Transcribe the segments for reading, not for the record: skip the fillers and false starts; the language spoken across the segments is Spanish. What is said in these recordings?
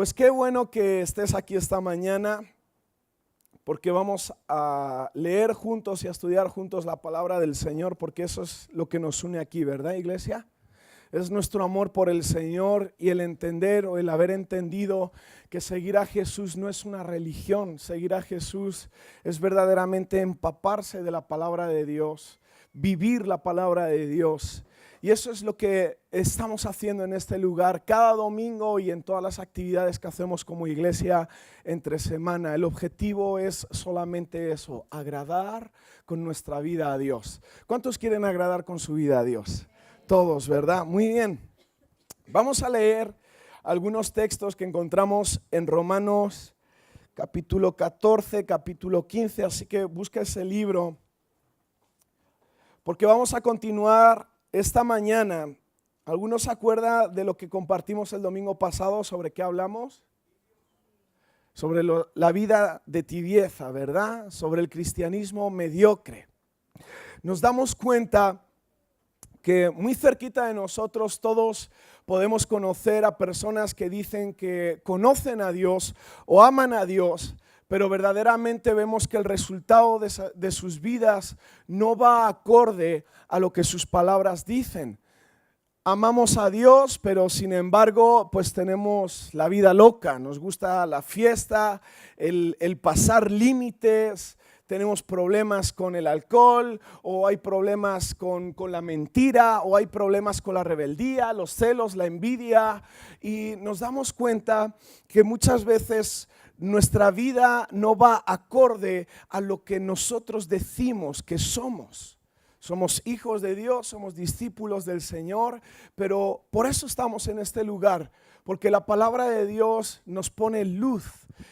Pues qué bueno que estés aquí esta mañana, porque vamos a leer juntos y a estudiar juntos la palabra del Señor, porque eso es lo que nos une aquí, ¿verdad, iglesia? Es nuestro amor por el Señor y el entender o el haber entendido que seguir a Jesús no es una religión. Seguir a Jesús es verdaderamente empaparse de la palabra de Dios, vivir la palabra de Dios. Y eso es lo que estamos haciendo en este lugar cada domingo y en todas las actividades que hacemos como iglesia entre semana. El objetivo es solamente eso, agradar con nuestra vida a Dios. ¿Cuántos quieren agradar con su vida a Dios? Todos, ¿verdad? Muy bien. Vamos a leer algunos textos que encontramos en Romanos capítulo 14, capítulo 15, así que busca ese libro, porque vamos a continuar esta mañana. ¿Alguno se acuerda de lo que compartimos el domingo pasado? ¿Sobre qué hablamos? Sobre la vida de tibieza, ¿verdad? Sobre el cristianismo mediocre. Nos damos cuenta que muy cerquita de nosotros todos podemos conocer a personas que dicen que conocen a Dios o aman a Dios, pero verdaderamente vemos que el resultado de sus vidas no va acorde a lo que sus palabras dicen. Amamos a Dios, pero sin embargo, pues tenemos la vida loca, nos gusta la fiesta, el pasar límites. Tenemos problemas con el alcohol, o hay problemas con la mentira, o hay problemas con la rebeldía, los celos, la envidia, y nos damos cuenta que muchas veces nuestra vida no va acorde a lo que nosotros decimos que somos. Somos hijos de Dios, somos discípulos del Señor, pero por eso estamos en este lugar, porque la palabra de Dios nos pone luz.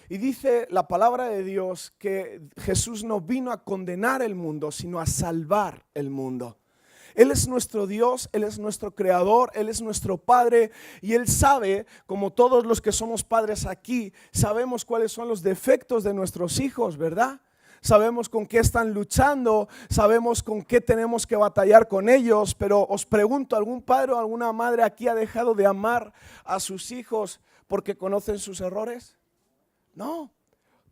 Y dice la palabra de Dios que Jesús no vino a condenar el mundo, sino a salvar el mundo. Él es nuestro Dios, Él es nuestro creador, Él es nuestro Padre, y Él sabe, como todos los que somos padres aquí, sabemos cuáles son los defectos de nuestros hijos, ¿verdad? Sabemos con qué están luchando, sabemos con qué tenemos que batallar con ellos, pero os pregunto, ¿algún padre o alguna madre aquí ha dejado de amar a sus hijos porque conocen sus errores? No,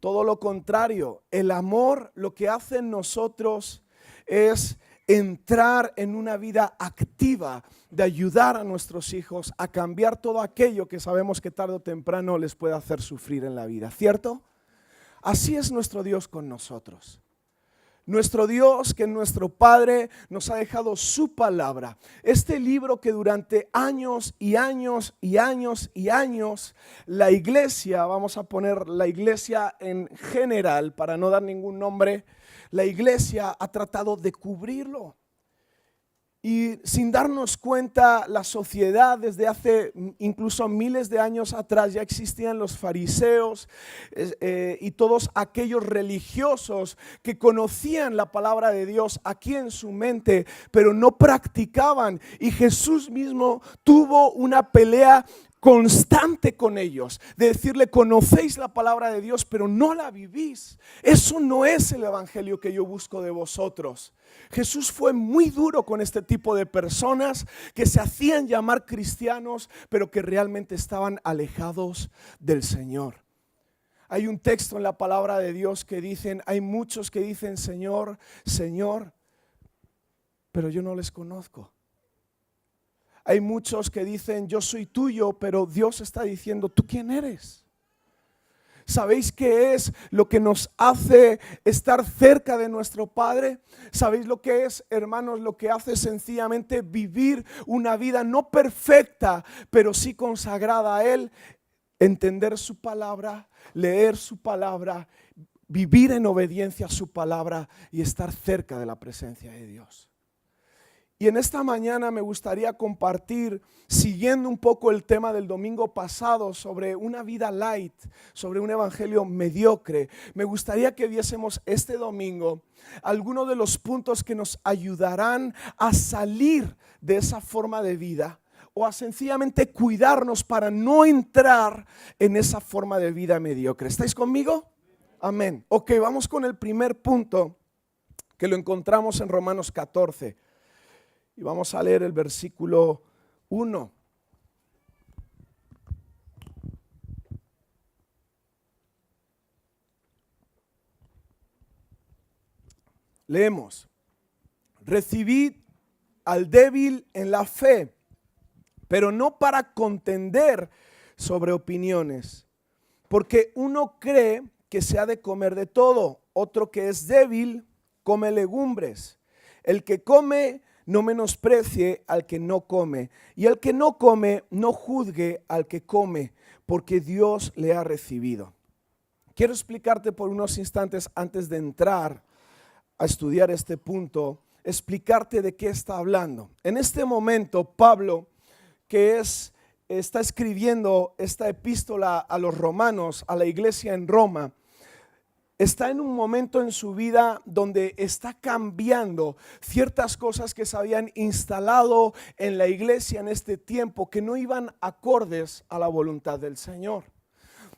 todo lo contrario. El amor lo que hace en nosotros es entrar en una vida activa de ayudar a nuestros hijos a cambiar todo aquello que sabemos que tarde o temprano les puede hacer sufrir en la vida, ¿cierto? Así es nuestro Dios con nosotros. Nuestro Dios, que es nuestro Padre, nos ha dejado su palabra. Este libro que durante años y años y años y años, la iglesia, vamos a poner la iglesia en general, para no dar ningún nombre, la iglesia ha tratado de cubrirlo. Y sin darnos cuenta, la sociedad desde hace incluso miles de años atrás ya existían los fariseos y todos aquellos religiosos que conocían la palabra de Dios aquí en su mente, pero no practicaban. Y Jesús mismo tuvo una pelea constante con ellos, de decirle: conocéis la palabra de Dios, pero no la vivís. Eso no es el evangelio que yo busco de vosotros. Jesús fue muy duro con este tipo de personas que se hacían llamar cristianos, pero que realmente estaban alejados del Señor. Hay un texto en la palabra de Dios que dicen, hay muchos que dicen Señor, Señor, pero yo no les conozco. Hay muchos que dicen yo soy tuyo, pero Dios está diciendo, ¿tú quién eres? ¿Sabéis qué es lo que nos hace estar cerca de nuestro Padre? ¿Sabéis lo que es, hermanos? Lo que hace sencillamente vivir una vida no perfecta, pero sí consagrada a Él, entender su palabra, leer su palabra, vivir en obediencia a su palabra y estar cerca de la presencia de Dios. Y en esta mañana me gustaría compartir, siguiendo un poco el tema del domingo pasado, sobre una vida light, sobre un evangelio mediocre. Me gustaría que viésemos este domingo algunos de los puntos que nos ayudarán a salir de esa forma de vida, o a sencillamente cuidarnos para no entrar en esa forma de vida mediocre. ¿Estáis conmigo? Amén. Ok, vamos con el primer punto, que lo encontramos en Romanos 14. Y vamos a leer el versículo 1. Leemos: recibid al débil en la fe, pero no para contender sobre opiniones, porque uno cree que se ha de comer de todo, otro que es débil come legumbres. El que come no menosprecie al que no come, y el que no come no juzgue al que come, porque Dios le ha recibido. Quiero explicarte por unos instantes antes de entrar a estudiar este punto, explicarte de qué está hablando. En este momento, Pablo, que está escribiendo esta epístola a los romanos, a la iglesia en Roma, está en un momento en su vida donde está cambiando ciertas cosas que se habían instalado en la iglesia en este tiempo que no iban acordes a la voluntad del Señor.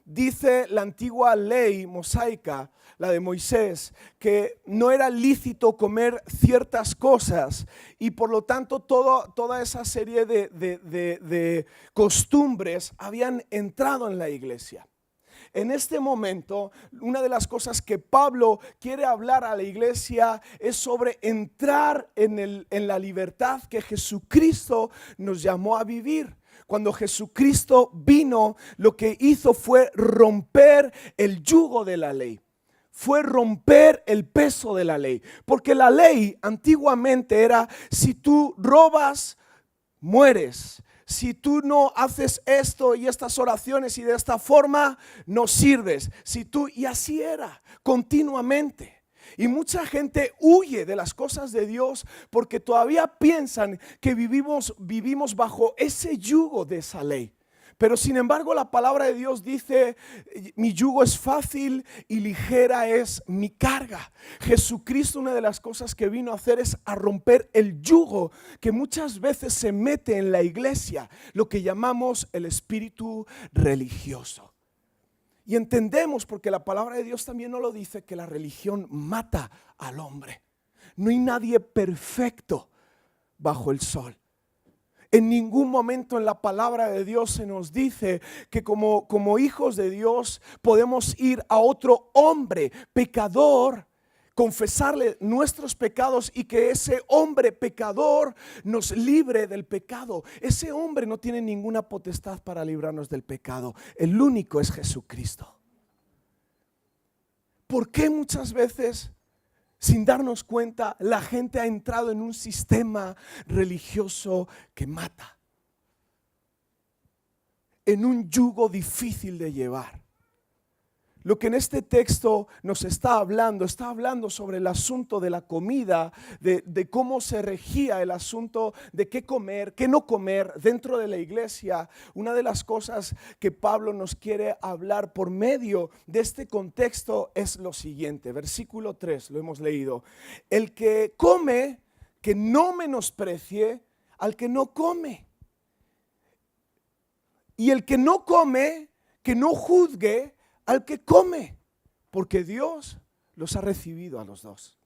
Dice la antigua ley mosaica, la de Moisés, que no era lícito comer ciertas cosas y por lo tanto toda esa serie de costumbres habían entrado en la iglesia. En este momento, una de las cosas que Pablo quiere hablar a la iglesia es sobre entrar en la libertad que Jesucristo nos llamó a vivir. Cuando Jesucristo vino, lo que hizo fue romper el yugo de la ley. Fue romper el peso de la ley. Porque la ley antiguamente era: si tú robas, mueres. Si tú no haces esto y estas oraciones y de esta forma, no sirves. Y así era continuamente. Y mucha gente huye de las cosas de Dios porque todavía piensan que vivimos bajo ese yugo de esa ley. Pero sin embargo la palabra de Dios dice: mi yugo es fácil y ligera es mi carga. Jesucristo, una de las cosas que vino a hacer es a romper el yugo que muchas veces se mete en la iglesia, lo que llamamos el espíritu religioso. Y entendemos, porque la palabra de Dios también nos lo dice, que la religión mata al hombre. No hay nadie perfecto bajo el sol. En ningún momento en la palabra de Dios se nos dice que como hijos de Dios podemos ir a otro hombre pecador, confesarle nuestros pecados y que ese hombre pecador nos libre del pecado. Ese hombre no tiene ninguna potestad para librarnos del pecado. El único es Jesucristo. ¿Por qué muchas veces, sin darnos cuenta, la gente ha entrado en un sistema religioso que mata? En un yugo difícil de llevar. Lo que en este texto nos está hablando sobre el asunto de la comida, de cómo se regía el asunto de qué comer, qué no comer dentro de la iglesia. Una de las cosas que Pablo nos quiere hablar por medio de este contexto es lo siguiente. Versículo 3, lo hemos leído. El que come, que no menosprecie al que no come. Y el que no come, que no juzgue al que come, porque Dios los ha recibido a los dos.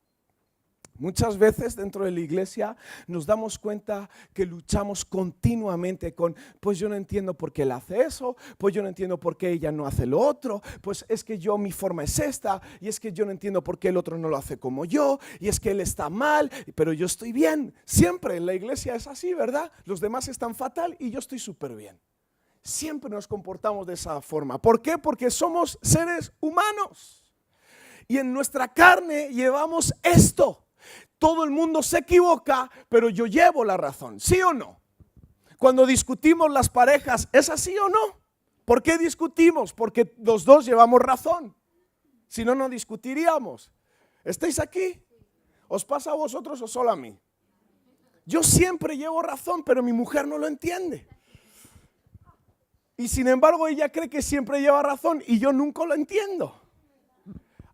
Muchas veces dentro de la iglesia nos damos cuenta que luchamos continuamente con: pues yo no entiendo por qué él hace eso, pues yo no entiendo por qué ella no hace lo otro, pues es que mi forma es esta, y es que yo no entiendo por qué el otro no lo hace como yo, y es que él está mal, pero yo estoy bien. Siempre en la iglesia es así, ¿verdad? Los demás están fatal y yo estoy súper bien. Siempre nos comportamos de esa forma. ¿Por qué? Porque somos seres humanos. Y en nuestra carne llevamos esto. Todo el mundo se equivoca, pero yo llevo la razón. ¿Sí o no? Cuando discutimos las parejas, ¿es así o no? ¿Por qué discutimos? Porque los dos llevamos razón. Si no, no discutiríamos. ¿Estáis aquí? ¿Os pasa a vosotros o solo a mí? Yo siempre llevo razón, pero mi mujer no lo entiende. Y sin embargo ella cree que siempre lleva razón y yo nunca lo entiendo.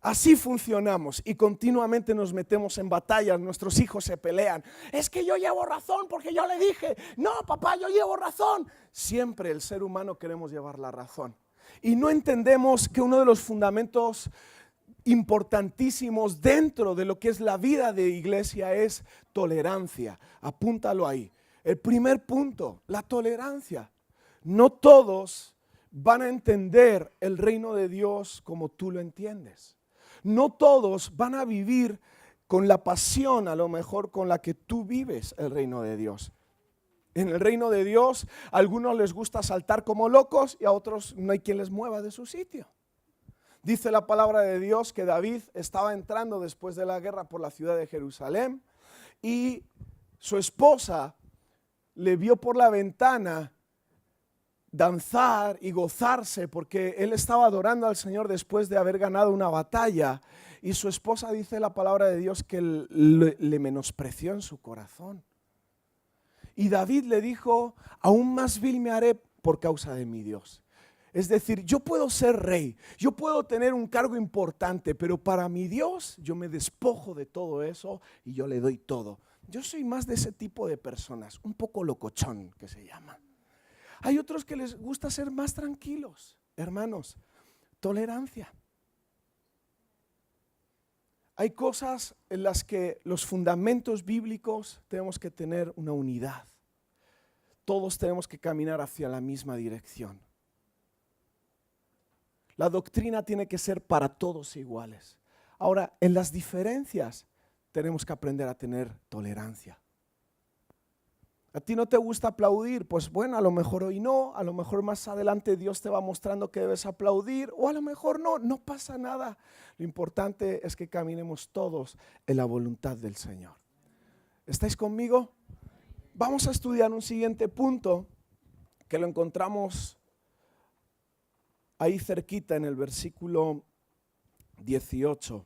Así funcionamos y continuamente nos metemos en batallas. Nuestros hijos se pelean. Es que yo llevo razón porque yo le dije: no, papá, yo llevo razón. Siempre el ser humano queremos llevar la razón. Y no entendemos que uno de los fundamentos importantísimos dentro de lo que es la vida de iglesia es tolerancia. Apúntalo ahí. El primer punto, la tolerancia. No todos van a entender el reino de Dios como tú lo entiendes. No todos van a vivir con la pasión a lo mejor con la que tú vives el reino de Dios. En el reino de Dios a algunos les gusta saltar como locos y a otros no hay quien les mueva de su sitio. Dice la palabra de Dios que David estaba entrando después de la guerra por la ciudad de Jerusalén y su esposa le vio por la ventana danzar y gozarse porque él estaba adorando al Señor después de haber ganado una batalla, y su esposa, dice la palabra de Dios, que le menospreció en su corazón. Y David le dijo: aún más vil me haré por causa de mi Dios. Es decir, yo puedo ser rey, yo puedo tener un cargo importante, pero para mi Dios yo me despojo de todo eso y yo le doy todo. Yo soy más de ese tipo de personas, un poco locochón que se llama. Hay otros que les gusta ser más tranquilos. Hermanos, tolerancia. Hay cosas en las que los fundamentos bíblicos tenemos que tener una unidad. Todos tenemos que caminar hacia la misma dirección. La doctrina tiene que ser para todos iguales. Ahora, en las diferencias tenemos que aprender a tener tolerancia. ¿A ti no te gusta aplaudir? Pues bueno, a lo mejor hoy no, a lo mejor más adelante Dios te va mostrando que debes aplaudir, o a lo mejor no, no pasa nada. Lo importante es que caminemos todos en la voluntad del Señor. ¿Estáis conmigo? Vamos a estudiar un siguiente punto que lo encontramos ahí cerquita en el versículo 18.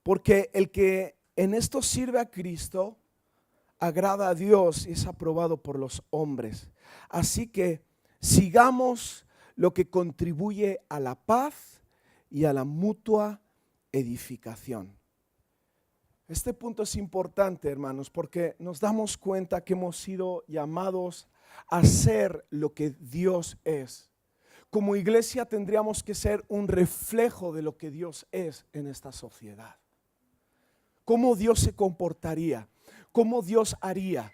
Porque el que en esto sirve a Cristo agrada a Dios y es aprobado por los hombres. Así que sigamos lo que contribuye a la paz y a la mutua edificación. Este punto es importante, hermanos, porque nos damos cuenta que hemos sido llamados a ser lo que Dios es. Como iglesia tendríamos que ser un reflejo de lo que Dios es en esta sociedad. ¿Cómo Dios se comportaría? ¿Cómo Dios haría?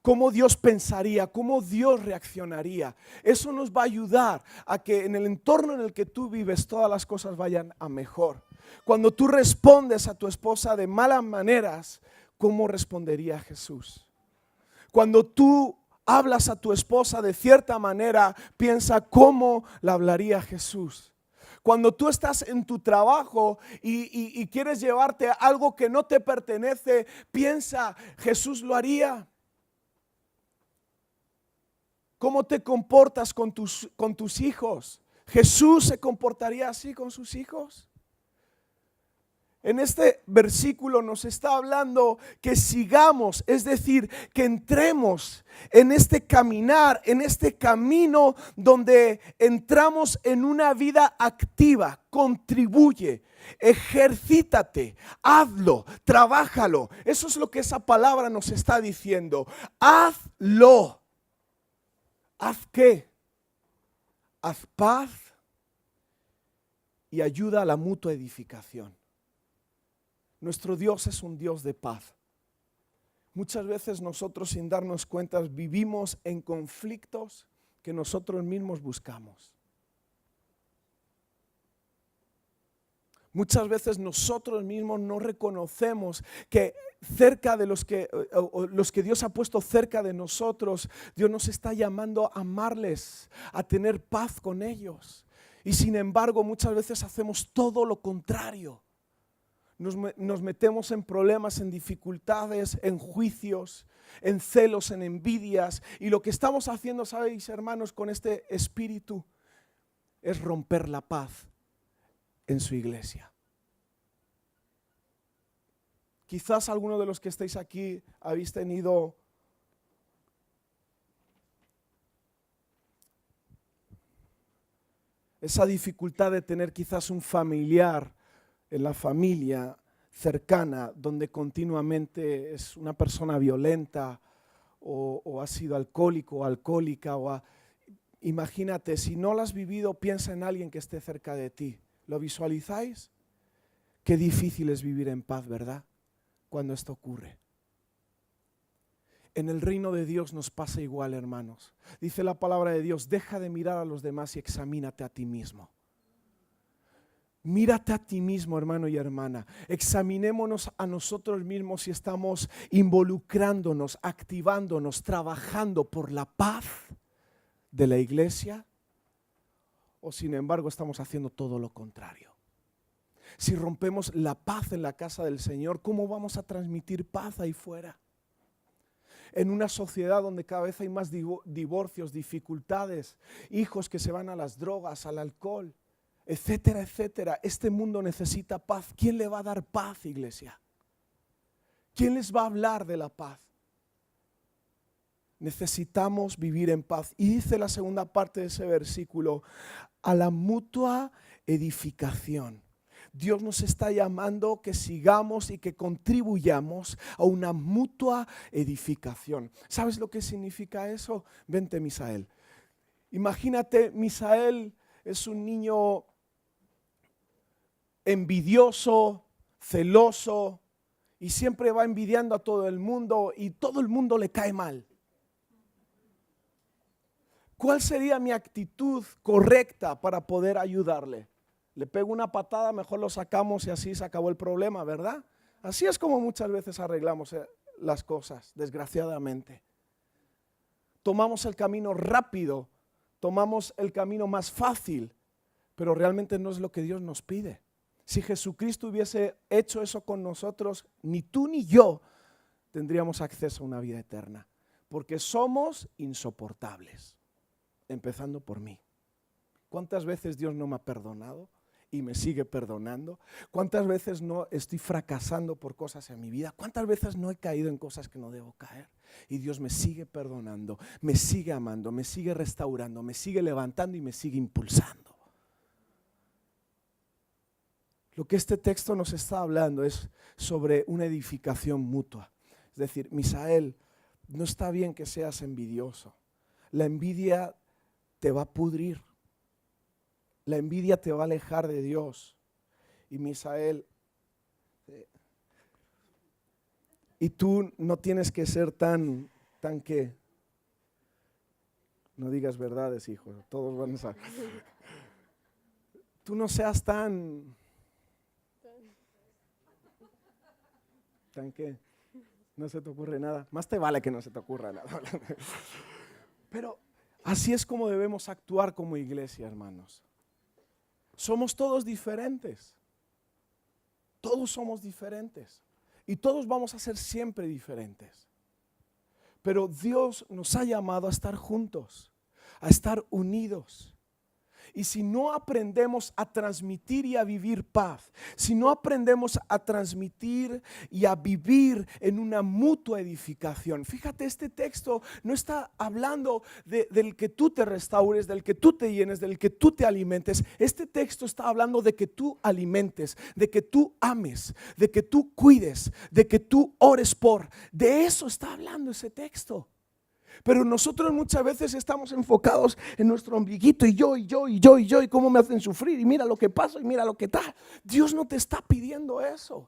¿Cómo Dios pensaría? ¿Cómo Dios reaccionaría? Eso nos va a ayudar a que en el entorno en el que tú vives todas las cosas vayan a mejor. Cuando tú respondes a tu esposa de malas maneras, ¿cómo respondería Jesús? Cuando tú hablas a tu esposa de cierta manera, piensa cómo la hablaría Jesús. Cuando tú estás en tu trabajo y quieres llevarte algo que no te pertenece, piensa, ¿Jesús lo haría? ¿Cómo te comportas con tus hijos? ¿Jesús se comportaría así con sus hijos? En este versículo nos está hablando que sigamos, es decir, que entremos en este caminar, en este camino donde entramos en una vida activa. Contribuye, ejercítate, hazlo, trabájalo. Eso es lo que esa palabra nos está diciendo. Hazlo. ¿Haz qué? Haz paz y ayuda a la mutua edificación. Nuestro Dios es un Dios de paz. Muchas veces nosotros, sin darnos cuenta, vivimos en conflictos que nosotros mismos buscamos. Muchas veces nosotros mismos no reconocemos que cerca de los que Dios ha puesto cerca de nosotros, Dios nos está llamando a amarles, a tener paz con ellos. Y sin embargo, muchas veces hacemos todo lo contrario. Nos metemos en problemas, en dificultades, en juicios, en celos, en envidias. Y lo que estamos haciendo, ¿sabéis, hermanos, con este espíritu? Es romper la paz en su iglesia. Quizás alguno de los que estáis aquí habéis tenido esa dificultad de tener quizás un familiar en la familia cercana donde continuamente es una persona violenta o ha sido alcohólico o alcohólica. Imagínate, si no lo has vivido, piensa en alguien que esté cerca de ti. ¿Lo visualizáis? Qué difícil es vivir en paz, ¿verdad? Cuando esto ocurre. En el reino de Dios nos pasa igual, hermanos. Dice la palabra de Dios, deja de mirar a los demás y examínate a ti mismo. Mírate a ti mismo, hermano y hermana. Examinémonos a nosotros mismos si estamos involucrándonos, activándonos, trabajando por la paz de la iglesia o sin embargo estamos haciendo todo lo contrario. Si rompemos la paz en la casa del Señor, ¿cómo vamos a transmitir paz ahí fuera? En una sociedad donde cada vez hay más divorcios, dificultades, hijos que se van a las drogas, al alcohol, etcétera, etcétera. Este mundo necesita paz. ¿Quién le va a dar paz, iglesia? ¿Quién les va a hablar de la paz? Necesitamos vivir en paz. Y dice la segunda parte de ese versículo, a la mutua edificación. Dios nos está llamando que sigamos y que contribuyamos a una mutua edificación. ¿Sabes lo que significa eso? Vente, Misael. Imagínate, Misael es un niño envidioso, celoso y siempre va envidiando a todo el mundo y todo el mundo le cae mal. ¿Cuál sería mi actitud correcta para poder ayudarle? Le pego una patada, mejor lo sacamos y así se acabó el problema, ¿verdad? Así es como muchas veces arreglamos las cosas, desgraciadamente. Tomamos el camino rápido, tomamos el camino más fácil, pero realmente no es lo que Dios nos pide. Si Jesucristo hubiese hecho eso con nosotros, ni tú ni yo tendríamos acceso a una vida eterna, porque somos insoportables, empezando por mí. ¿Cuántas veces Dios no me ha perdonado y me sigue perdonando? ¿Cuántas veces no estoy fracasando por cosas en mi vida? ¿Cuántas veces no he caído en cosas que no debo caer? Y Dios me sigue perdonando, me sigue amando, me sigue restaurando, me sigue levantando y me sigue impulsando. Lo que este texto nos está hablando es sobre una edificación mutua. Es decir, Misael, no está bien que seas envidioso. La envidia te va a pudrir. La envidia te va a alejar de Dios. Y Misael, y tú no tienes que ser tan que, no digas verdades, hijo, todos van a saber. Tú no seas tan que, no se te ocurre nada. Más te vale que no se te ocurra nada. Pero así es como debemos actuar como iglesia, hermanos. Somos todos diferentes. Todos somos diferentes. Y todos vamos a ser siempre diferentes. Pero Dios nos ha llamado a estar juntos, a estar unidos. Y si no aprendemos a transmitir y a vivir paz, si no aprendemos a transmitir y a vivir en una mutua edificación, fíjate, este texto no está hablando del que tú te restaures, del que tú te llenes, del que tú te alimentes. Este texto está hablando de que tú alimentes, de que tú ames, de que tú cuides, de que tú ores por. De eso está hablando ese texto. Pero nosotros muchas veces estamos enfocados en nuestro ombliguito y yo, y cómo me hacen sufrir, y mira lo que pasa, y mira lo que tal. Dios no te está pidiendo eso.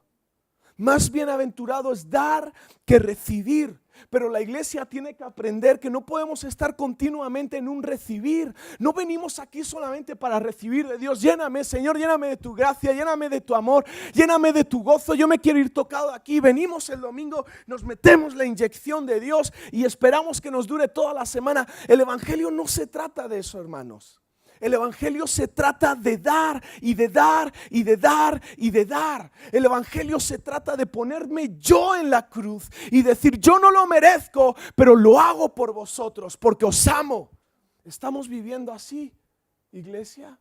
Más bienaventurado es dar que recibir. Pero la iglesia tiene que aprender que no podemos estar continuamente en un recibir. No venimos aquí solamente para recibir de Dios. Lléname, Señor, lléname de tu gracia, lléname de tu amor, lléname de tu gozo. Yo me quiero ir tocado aquí. Venimos el domingo, nos metemos la inyección de Dios y esperamos que nos dure toda la semana. El evangelio no se trata de eso, hermanos. El evangelio se trata de dar y de dar y de dar y de dar. El evangelio se trata de ponerme yo en la cruz y decir, yo no lo merezco, pero lo hago por vosotros porque os amo. ¿Estamos viviendo así, iglesia?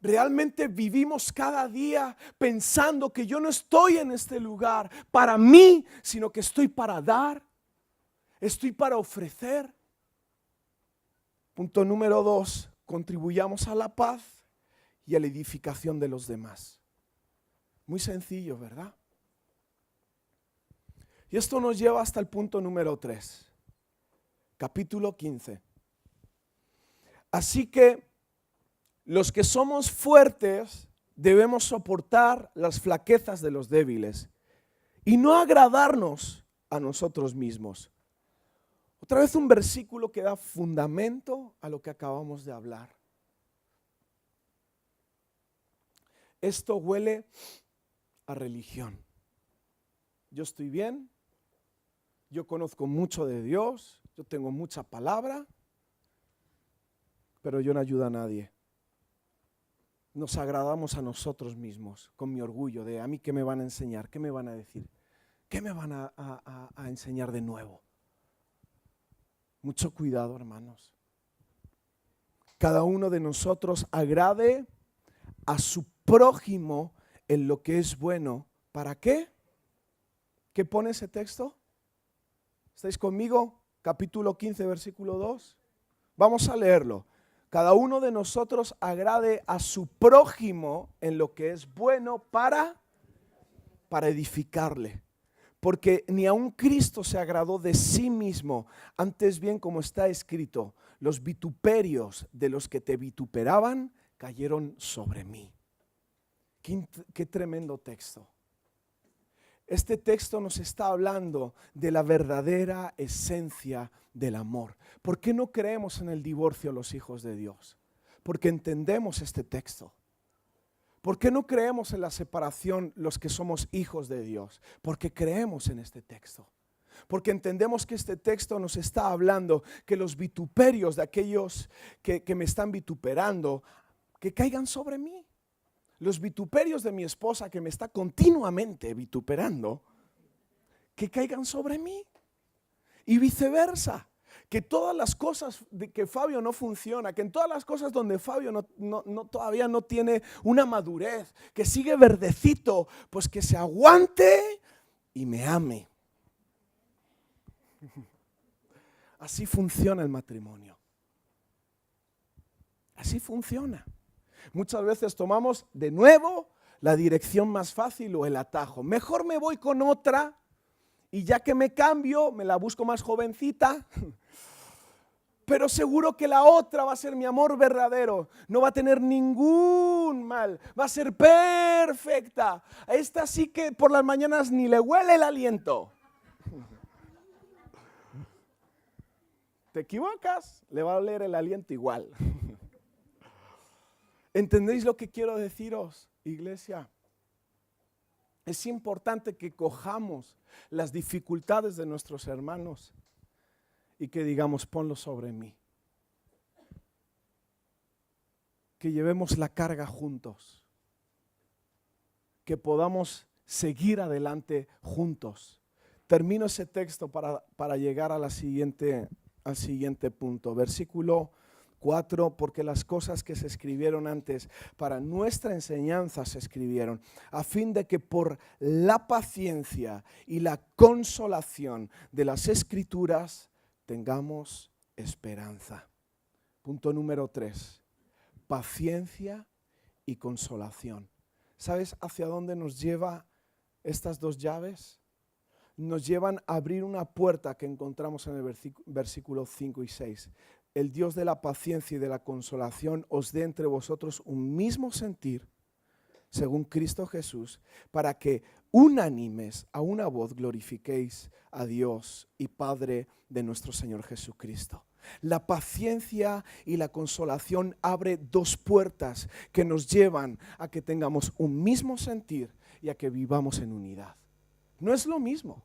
Realmente vivimos cada día pensando que yo no estoy en este lugar para mí, sino que estoy para dar, estoy para ofrecer. Punto número 2, contribuyamos a la paz y a la edificación de los demás. Muy sencillo, ¿verdad? Y esto nos lleva hasta el punto número 3, capítulo 15. Así que los que somos fuertes debemos soportar las flaquezas de los débiles y no agradarnos a nosotros mismos. Otra vez un versículo que da fundamento a lo que acabamos de hablar. esto huele a religión. Yo estoy bien, yo conozco mucho de Dios, yo tengo mucha palabra, pero yo no ayudo a nadie. Nos agradamos a nosotros mismos con mi orgullo de a mí qué me van a enseñar, qué me van a decir, qué me van a enseñar de nuevo. Mucho cuidado, hermanos. Cada uno de nosotros agrade a su prójimo en lo que es bueno. ¿Para qué? ¿Qué pone ese texto? ¿Estáis conmigo? Capítulo 15, versículo 2. Vamos a leerlo. Cada uno de nosotros agrade a su prójimo en lo que es bueno para edificarle. Porque ni aun Cristo se agradó de sí mismo, antes bien como está escrito, los vituperios de los que te vituperaban cayeron sobre mí. Qué tremendo texto. Este texto nos está hablando de la verdadera esencia del amor. ¿Por qué no creemos en el divorcio los hijos de Dios? Porque entendemos este texto. ¿Por qué no creemos en la separación los que somos hijos de Dios? Porque creemos en este texto. Porque entendemos que este texto nos está hablando que los vituperios de aquellos que me están vituperando, que caigan sobre mí. Los vituperios de mi esposa que me está continuamente vituperando, que caigan sobre mí. Y viceversa. Que todas las cosas de que Fabio no funciona, que en todas las cosas donde Fabio todavía no tiene una madurez, que sigue verdecito, pues que se aguante y me ame. Así funciona el matrimonio. Así funciona. Muchas veces tomamos de nuevo la dirección más fácil o el atajo. Mejor me voy con otra y ya que me cambio, me la busco más jovencita. Pero seguro que la otra va a ser mi amor verdadero. No va a tener ningún mal. Va a ser perfecta. A esta sí que por las mañanas ni le huele el aliento. Te equivocas, le va a oler el aliento igual. ¿Entendéis lo que quiero deciros, iglesia? Es importante que cojamos las dificultades de nuestros hermanos y que digamos, ponlo sobre mí. Que llevemos la carga juntos. Que podamos seguir adelante juntos. Termino ese texto para llegar al siguiente punto. Versículo 4, porque las cosas que se escribieron antes para nuestra enseñanza se escribieron, a fin de que por la paciencia y la consolación de las Escrituras tengamos esperanza. Punto número 3, paciencia y consolación. ¿Sabes hacia dónde nos lleva estas dos llaves? Nos llevan a abrir una puerta que encontramos en el versículo 5 y 6. El Dios de la paciencia y de la consolación os dé entre vosotros un mismo sentir, según Cristo Jesús, para que unánimes a una voz glorifiquéis a Dios y Padre de nuestro Señor Jesucristo. La paciencia y la consolación abre dos puertas que nos llevan a que tengamos un mismo sentir y a que vivamos en unidad. No es lo mismo.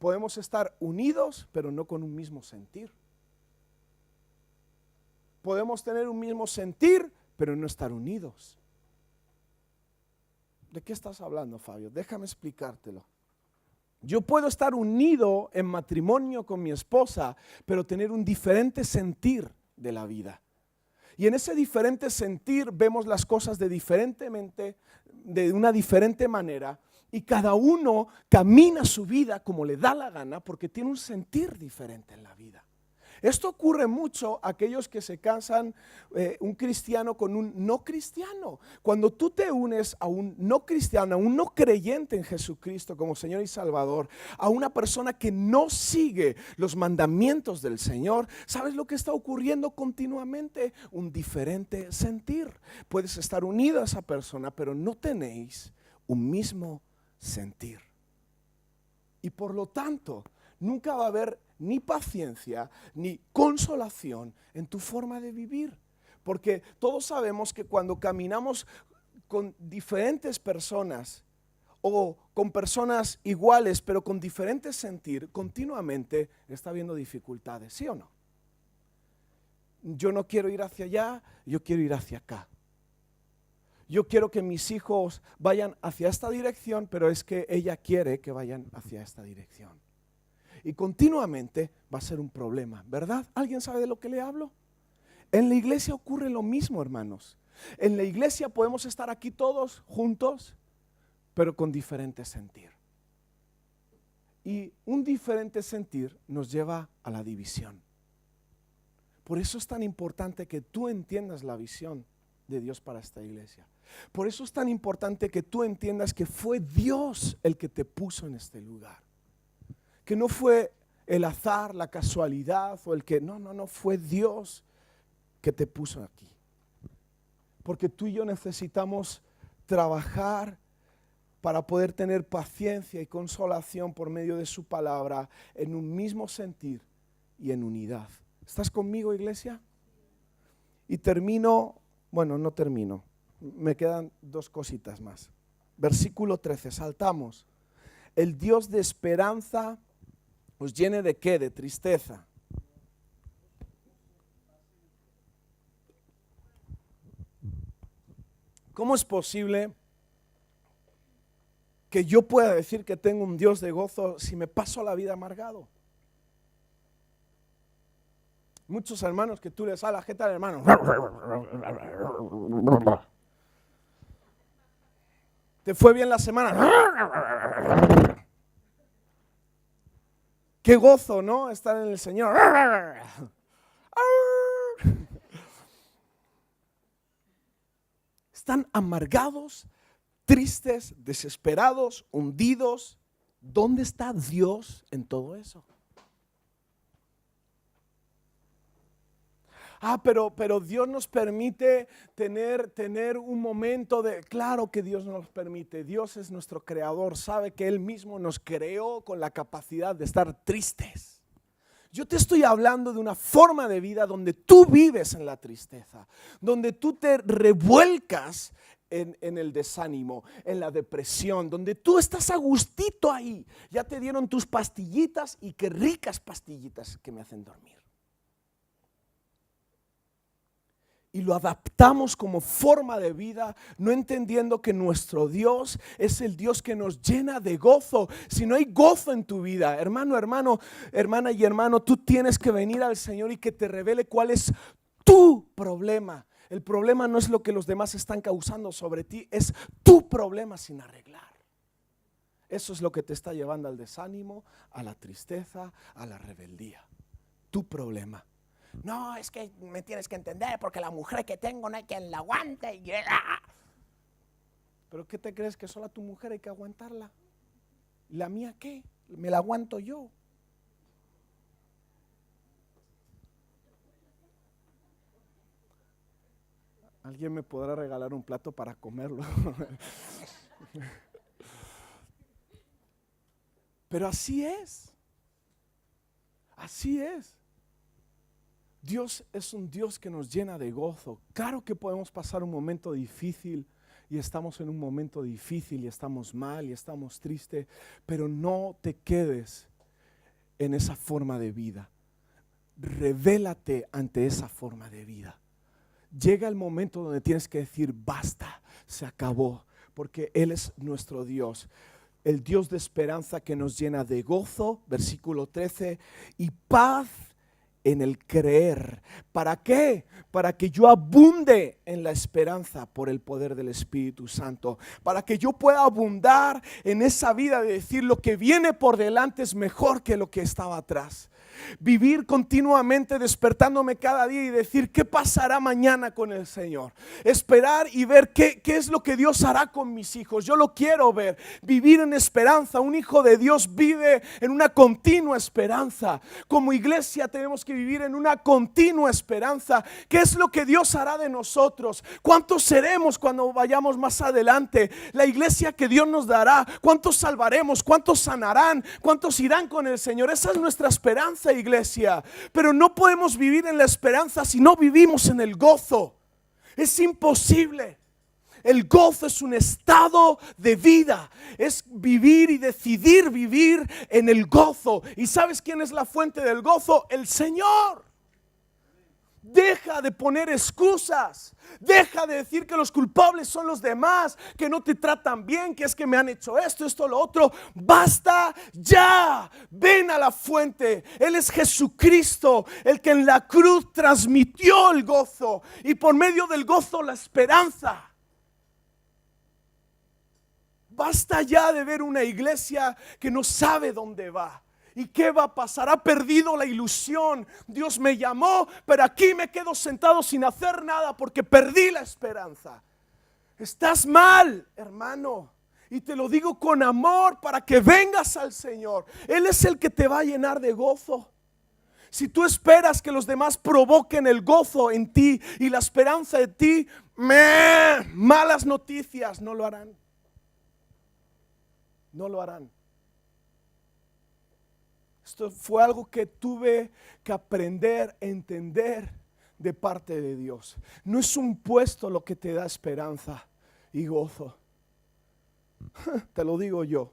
Podemos estar unidos, pero no con un mismo sentir. Podemos tener un mismo sentir, pero no estar unidos. ¿De qué estás hablando, Fabio? Déjame explicártelo. Yo puedo estar unido en matrimonio con mi esposa, pero tener un diferente sentir de la vida. Y en ese diferente sentir vemos las cosas de una diferente manera. Y cada uno camina su vida como le da la gana porque tiene un sentir diferente en la vida. Esto ocurre mucho a aquellos que se casan, un cristiano con un no cristiano. Cuando tú te unes a un no cristiano, a un no creyente en Jesucristo como Señor y Salvador, a una persona que no sigue los mandamientos del Señor, ¿sabes lo que está ocurriendo continuamente? Un diferente sentir. Puedes estar unido a esa persona, pero no tenéis un mismo sentir. Y por lo tanto, nunca va a haber ni paciencia ni consolación en tu forma de vivir. Porque todos sabemos que cuando caminamos con diferentes personas o con personas iguales, pero con diferentes sentir, continuamente está habiendo dificultades, ¿sí o no? Yo no quiero ir hacia allá, yo quiero ir hacia acá. Yo quiero que mis hijos vayan hacia esta dirección, pero es que ella quiere que vayan hacia esta dirección. Y continuamente va a ser un problema, ¿verdad? ¿Alguien sabe de lo que le hablo? En la iglesia ocurre lo mismo, hermanos. En la iglesia podemos estar aquí todos juntos, pero con diferente sentir. Y un diferente sentir nos lleva a la división. Por eso es tan importante que tú entiendas la visión de Dios para esta iglesia. Por eso es tan importante que tú entiendas que fue Dios el que te puso en este lugar. Que no fue el azar, la casualidad o el que, no, fue Dios que te puso aquí. Porque tú y yo necesitamos trabajar para poder tener paciencia y consolación por medio de su palabra en un mismo sentir y en unidad. ¿Estás conmigo, iglesia? Y termino, no termino, me quedan 2 cositas más. Versículo 13, saltamos. El Dios de esperanza os llene ¿de qué? De tristeza. ¿Cómo es posible que yo pueda decir que tengo un Dios de gozo si me paso la vida amargado? Muchos hermanos que tú les das la jeta al hermano. ¿Te fue bien la semana? Qué gozo, ¿no? Estar en el Señor. Están amargados, tristes, desesperados, hundidos. ¿Dónde está Dios en todo eso? Pero Dios nos permite tener un momento de... Claro que Dios nos permite. Dios es nuestro creador. Sabe que Él mismo nos creó con la capacidad de estar tristes. Yo te estoy hablando de una forma de vida donde tú vives en la tristeza, donde tú te revuelcas en el desánimo, en la depresión, donde tú estás a gustito ahí. Ya te dieron tus pastillitas y qué ricas pastillitas que me hacen dormir. Y lo adaptamos como forma de vida, no entendiendo que nuestro Dios es el Dios que nos llena de gozo. Si no hay gozo en tu vida, hermano, hermana y hermano, tú tienes que venir al Señor y que te revele cuál es tu problema. El problema no es lo que los demás están causando sobre ti, es tu problema sin arreglar. Eso es lo que te está llevando al desánimo, a la tristeza, a la rebeldía. Tu problema. No, es que me tienes que entender porque la mujer que tengo no hay quien la aguante. ¿Pero qué te crees que solo a tu mujer hay que aguantarla? ¿La mía qué? Me la aguanto yo. ¿Alguien me podrá regalar un plato para comerlo? Pero así es. Así es. Dios es un Dios que nos llena de gozo. Claro que podemos pasar un momento difícil y estamos en un momento difícil y estamos mal y estamos tristes, pero no te quedes en esa forma de vida. Revélate ante esa forma de vida. Llega el momento donde tienes que decir basta, se acabó, porque Él es nuestro Dios. El Dios de esperanza que nos llena de gozo, versículo 13, y paz en el creer. ¿Para qué? Para que yo abunde en la esperanza por el poder del Espíritu Santo. Para que yo pueda abundar en esa vida de decir lo que viene por delante es mejor que lo que estaba atrás. Vivir continuamente despertándome cada día y decir qué pasará mañana con el Señor. Esperar y ver qué es lo que Dios hará con mis hijos. Yo lo quiero ver. Vivir en esperanza. Un hijo de Dios vive en una continua esperanza. Como iglesia tenemos que vivir en una continua esperanza. ¿Qué es lo que Dios hará de nosotros? ¿Cuántos seremos cuando vayamos más adelante? La iglesia que Dios nos dará. ¿Cuántos salvaremos? ¿Cuántos sanarán? ¿Cuántos irán con el Señor? Esa es nuestra esperanza, iglesia. Pero no podemos vivir en la esperanza si no vivimos en el gozo. Es imposible. El gozo es un estado de vida, es vivir y decidir vivir en el gozo. ¿Y sabes quién es la fuente del gozo? El Señor. Deja de poner excusas, deja de decir que los culpables son los demás, que no te tratan bien, que es que me han hecho esto, lo otro. Basta ya, ven a la fuente. Él es Jesucristo, el que en la cruz transmitió el gozo y por medio del gozo la esperanza. Basta ya de ver una iglesia que no sabe dónde va. ¿Y qué va a pasar? Ha perdido la ilusión. Dios me llamó, pero aquí me quedo sentado sin hacer nada porque perdí la esperanza. Estás mal, hermano. Y te lo digo con amor para que vengas al Señor. Él es el que te va a llenar de gozo. Si tú esperas que los demás provoquen el gozo en ti y la esperanza en ti, malas noticias, no lo harán. No lo harán. Esto fue algo que tuve que aprender, entender de parte de Dios. No es un puesto lo que te da esperanza y gozo. Te lo digo yo.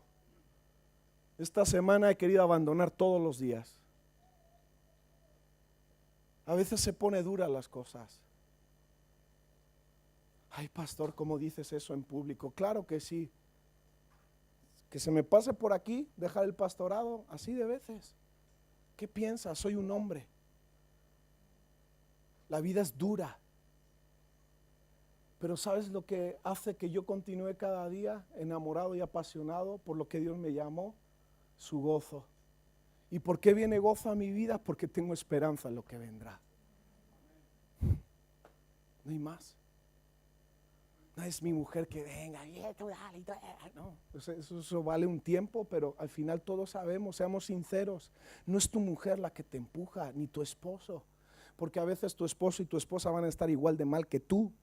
Esta semana he querido abandonar todos los días. A veces se pone duras las cosas. Ay, pastor, ¿cómo dices eso en público? Claro que sí. Que se me pase por aquí, dejar el pastorado, así de veces. ¿Qué piensas? Soy un hombre. La vida es dura. Pero ¿sabes lo que hace que yo continúe cada día enamorado y apasionado por lo que Dios me llamó? Su gozo. ¿Y por qué viene gozo a mi vida? Porque tengo esperanza en lo que vendrá. No hay más. No es mi mujer que venga, no, eso vale un tiempo, pero al final todos sabemos, seamos sinceros, no es tu mujer la que te empuja, ni tu esposo, porque a veces tu esposo y tu esposa van a estar igual de mal que tú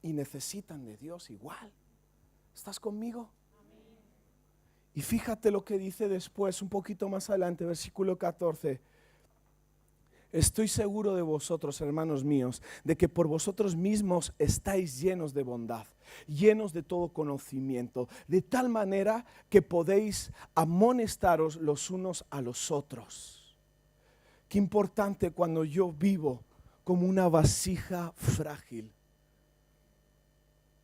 y necesitan de Dios igual. ¿Estás conmigo? Y fíjate lo que dice después, un poquito más adelante, versículo 14. Estoy seguro de vosotros, hermanos míos, de que por vosotros mismos estáis llenos de bondad, llenos de todo conocimiento, de tal manera que podéis amonestaros los unos a los otros. Qué importante cuando yo vivo como una vasija frágil,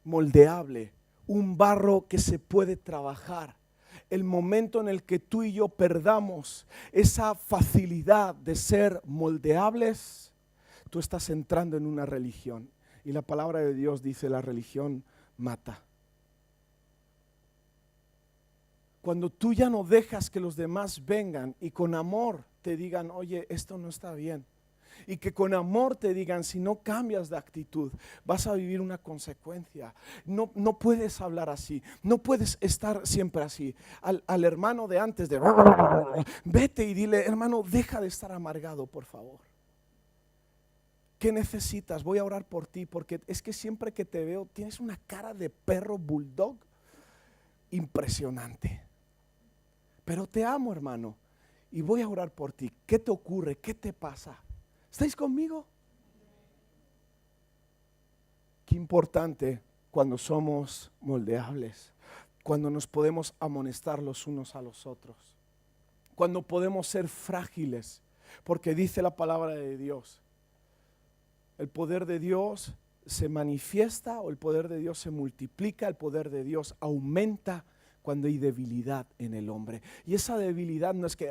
moldeable, un barro que se puede trabajar. El momento en el que tú y yo perdamos esa facilidad de ser moldeables, tú estás entrando en una religión. Y la palabra de Dios dice, la religión mata. Cuando tú ya no dejas que los demás vengan y con amor te digan, oye, esto no está bien. Y que con amor te digan, si no cambias de actitud, vas a vivir una consecuencia. No puedes hablar así, no puedes estar siempre así. Al hermano de antes de vete y dile, hermano, deja de estar amargado, por favor. ¿Qué necesitas? Voy a orar por ti, porque es que siempre que te veo tienes una cara de perro bulldog impresionante. Pero te amo, hermano, y voy a orar por ti. ¿Qué te ocurre? ¿Qué te pasa? ¿Estáis conmigo? Qué importante cuando somos moldeables, cuando nos podemos amonestar los unos a los otros, cuando podemos ser frágiles, porque dice la palabra de Dios, el poder de Dios se manifiesta o el poder de Dios se multiplica, el poder de Dios aumenta cuando hay debilidad en el hombre. Y esa debilidad no es que,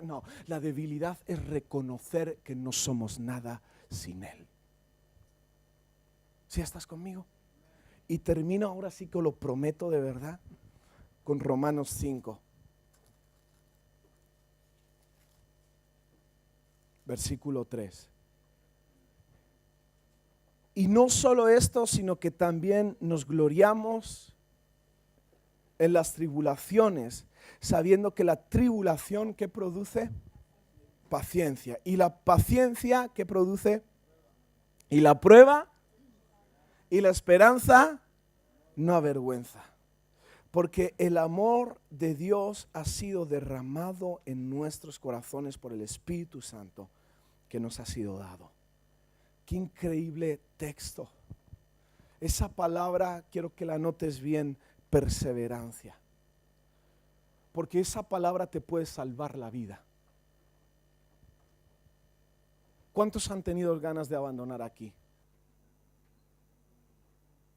no, la debilidad es reconocer que no somos nada sin Él. ¿Sí estás conmigo? Y termino ahora sí que lo prometo de verdad con Romanos 5. Versículo 3. Y no solo esto, sino que también nos gloriamos en las tribulaciones, sabiendo que la tribulación, ¿qué produce? Paciencia. Y la paciencia, ¿qué produce? Y la prueba y la esperanza no avergüenza. Porque el amor de Dios ha sido derramado en nuestros corazones por el Espíritu Santo que nos ha sido dado. Qué increíble texto. Esa palabra quiero que la notes bien, perseverancia. Porque esa palabra te puede salvar la vida. ¿Cuántos han tenido ganas de abandonar aquí?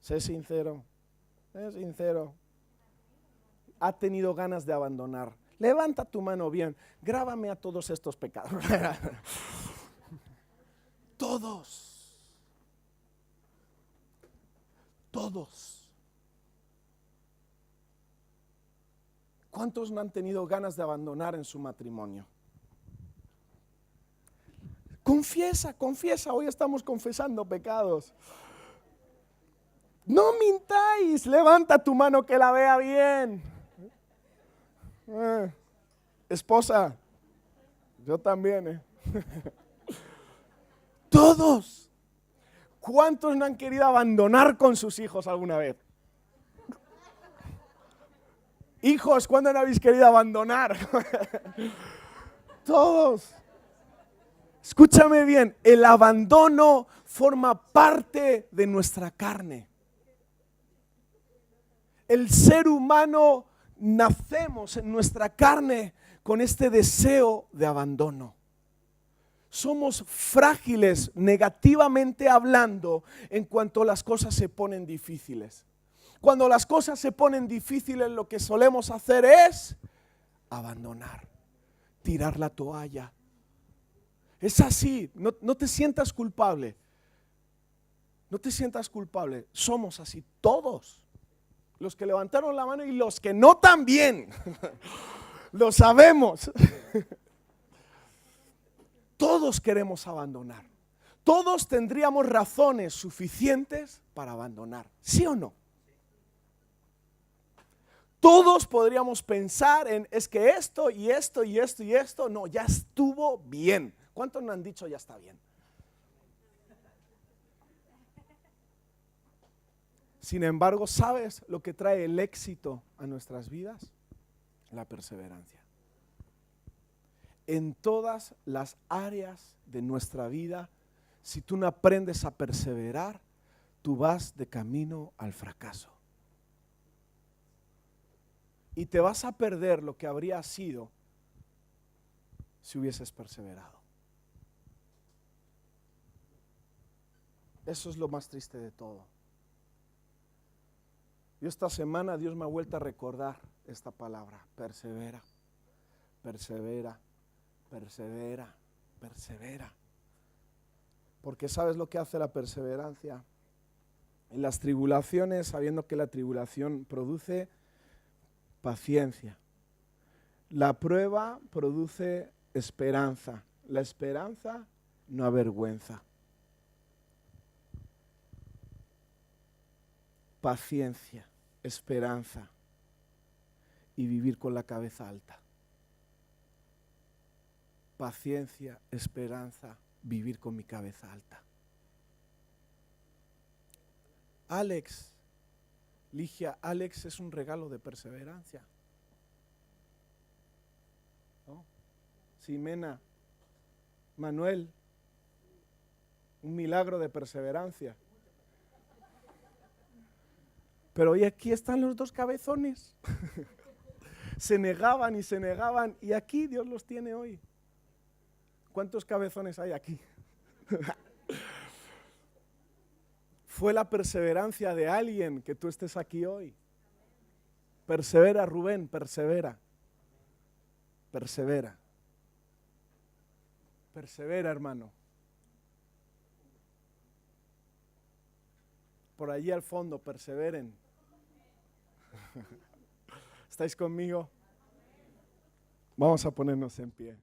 Sé sincero, sé sincero. ¿Ha tenido ganas de abandonar? Levanta tu mano bien, grábame a todos estos pecados. Todos. Todos. ¿Cuántos no han tenido ganas de abandonar en su matrimonio? Confiesa, confiesa, hoy estamos confesando pecados. No mintáis, levanta tu mano que la vea bien. Esposa, yo también. Todos. ¿Cuántos no han querido abandonar con sus hijos alguna vez? Hijos, ¿cuándo no habéis querido abandonar? Todos. Escúchame bien, el abandono forma parte de nuestra carne. El ser humano nacemos en nuestra carne con este deseo de abandono. Somos frágiles negativamente hablando en cuanto las cosas se ponen difíciles. Cuando las cosas se ponen difíciles, lo que solemos hacer es abandonar, tirar la toalla. Es así, no te sientas culpable. No te sientas culpable, somos así todos. Los que levantaron la mano y los que no también. Lo sabemos. Todos queremos abandonar. Todos tendríamos razones suficientes para abandonar. ¿Sí o no? Todos podríamos pensar en, es que esto y esto y esto y esto, no, ya estuvo bien. ¿Cuántos no han dicho ya está bien? Sin embargo, ¿sabes lo que trae el éxito a nuestras vidas? La perseverancia. En todas las áreas de nuestra vida, si tú no aprendes a perseverar, tú vas de camino al fracaso. Y te vas a perder lo que habría sido si hubieses perseverado. Eso es lo más triste de todo. Y esta semana Dios me ha vuelto a recordar esta palabra, persevera, persevera, persevera, persevera. Porque ¿sabes lo que hace la perseverancia? En las tribulaciones, sabiendo que la tribulación produce paciencia. La prueba produce esperanza. La esperanza no avergüenza. Paciencia, esperanza y vivir con la cabeza alta. Paciencia, esperanza, vivir con mi cabeza alta. Alex, Ligia, Alex es un regalo de perseverancia. ¿No? Ximena, Manuel, un milagro de perseverancia. Pero hoy aquí están los dos cabezones. Se negaban y aquí Dios los tiene hoy. ¿Cuántos cabezones hay aquí? Fue la perseverancia de alguien que tú estés aquí hoy. Persevera, Rubén, persevera. Persevera. Persevera, hermano. Por allí al fondo, perseveren. ¿Estáis conmigo? Vamos a ponernos en pie.